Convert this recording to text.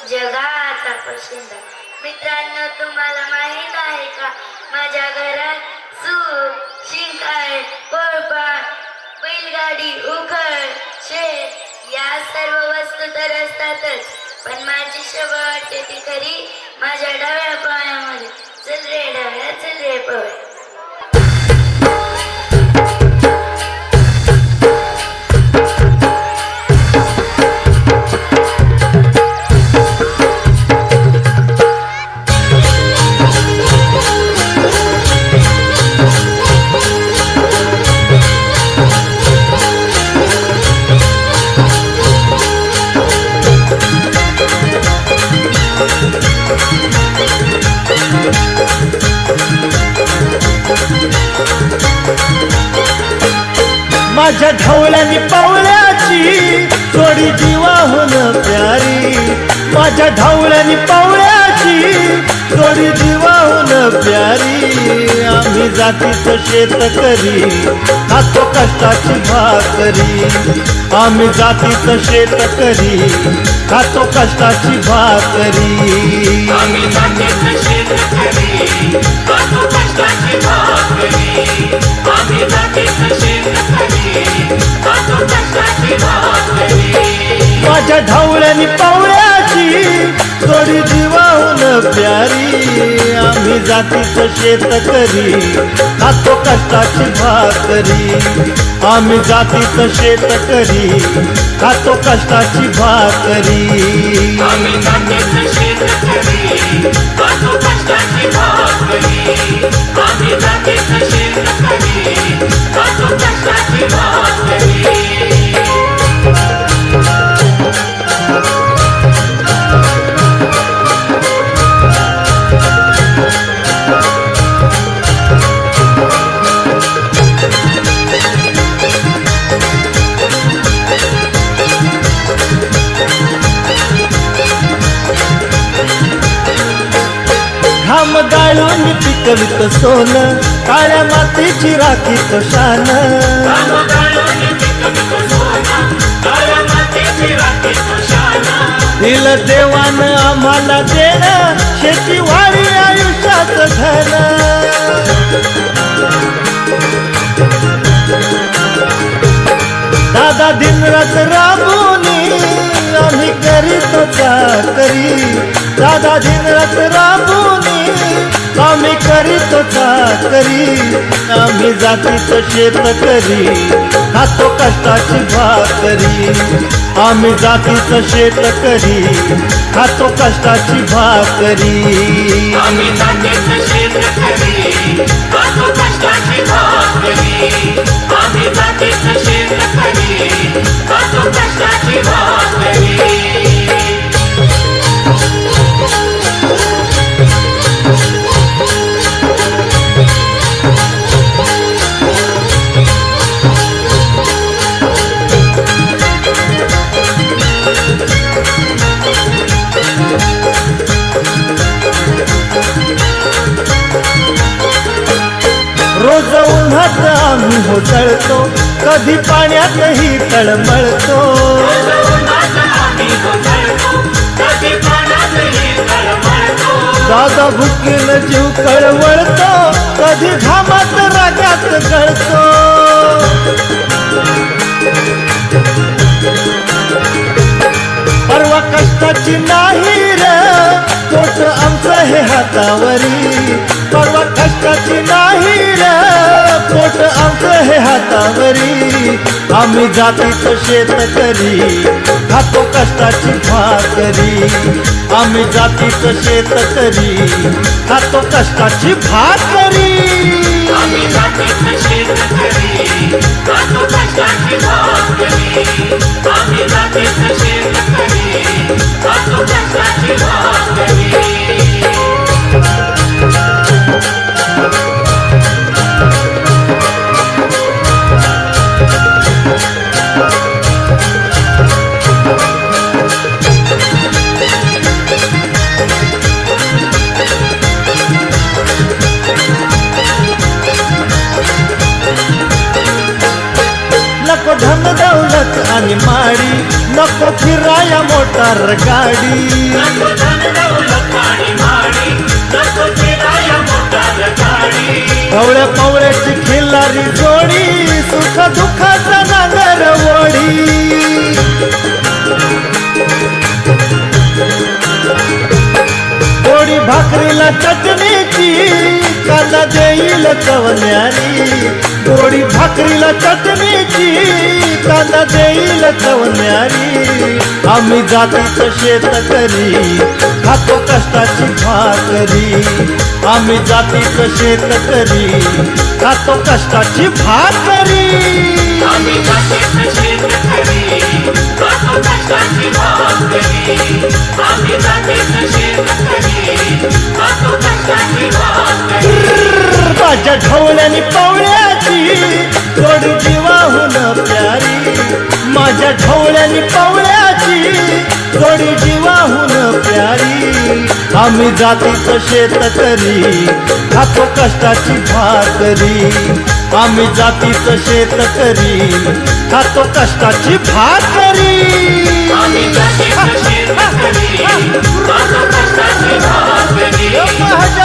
जगाचा पोशिंदा. मित्रांनो, तुम्हाला माहित आहे का, माझ्या घरात सूप, शिंकाळ, पोळपाट, बैलगाडी, उखळ, शेत या सर्व वस्तू तर असतातच, पण माझी शोभा वाटते ती खरी माझ्या डाव्या पायामध्ये. चल रे डाव्या, चल रे पवया. माझ्या ढवळ्यानी पावळ्याची थोडी जीवाहून प्यारी. माझ्या ढवळ्यानी पावळ्याची थोडी जीवाहून प्यारी. आम्ही जातीचं शेतकरी खातो कष्टाची भाकरी. आम्ही जातीचं शेतकरी खातो कष्टाची भाकरी. आम्ही जातीचं शेतकरी खातो कष्टाची भाकरी. आम्ही जातीचं शेतकरी खातो कष्टाची भाकरी. माझ्या ढवळ्यानी पावळ्याची थोडी जीवाहून प्यारी. आम्ही जातीचं शेतकरी खातो कष्टाची भाकरी. आम्ही जातीचं शेतकरी खातो कष्टाची भाकरी. आम्ही जातीचं शेतकरी खातो कष्टाची भाकरी. आम्ही जातीचं शेतकरी खातो कष्टाची भाकरी. घाम गाळून पिकवित सोनं, काळ्या मातीची राखीत शान. दिल देवान आम्हाला देणं, शेती वाढी आयुष्यात धन. दादा दिनरात राबूनी आम्ही करीतो चाकरी. दादा दिनरात राबूनी आम्ही करीतो चाकरी. आम्ही जातीचं शेतकरी खातो कष्टाची भाकरी. आम्ही जातीचं शेतकरी खातो कष्टाची भाकरी. आम्ही जातीचं शेतकरी खातो कष्टाची भाकरी. आम्ही जातीचं शेतकरी खातो कष्टाची भाकरी. रोज उन्हात आम्ही होतळतो, कधी पाण्यातही तळमळतो. दादा भुकेनं जीव कळवळतो, कधी घामात रागात गळतो. परवा कष्टाची नाही रे, पोट आमचं हे हातावरी. परवा कष्टाची नाही रे, पोट आमचं हे हातावरी. आम्ही जातीचं शेतकरी खातो कष्टाची भाकरी. आम्ही जातीचं शेतकरी खातो कष्टाची भाकरी. आम्ही जातीचं शेतकरी खातो कष्टाची भाकरी. आम्ही जातीचं शेतकरी खातो कष्टाची भाकरी. नको धन दौलत आणि माडी, नको फिराया मोठा मोटार गाडी नको धन दौलत आणि माडी नको फिराया मोटार गाडी कवळ्या पवळ्याची खिल्लारी जोडी सुख दुःखाचा नांगर वडी पोळी भाकरीला चटणीची कांदा देईल चवण्यारी पोळी भाकरीला चटणीची कांदा देईल चवण्यारी आम्ही जातीचं शेतकरी खातो कष्टाची भाकरी आम्ही जातीचं शेतकरी खातो कष्टाची भाकरी आम्ही जातीचं शेतकरी खातो कष्टाची भाकरी आम्ही जातीचं शेतकरी खातो कष्टाची भाकरी माझ्या ढवळ्यानी पावळ्याची जोडी जीवाहून प्यारी माझ्या ढवळ्यानी पावळ्याची जोडी जीवाहून प्यारी आम्ही जातीचं शेतकरी खातो कष्टाची भाकरी आम्ही जातीचं शेतकरी खातो कष्टाची भाकरी आम्ही जातीचं शेतकरी खातो कष्टाची भाकरी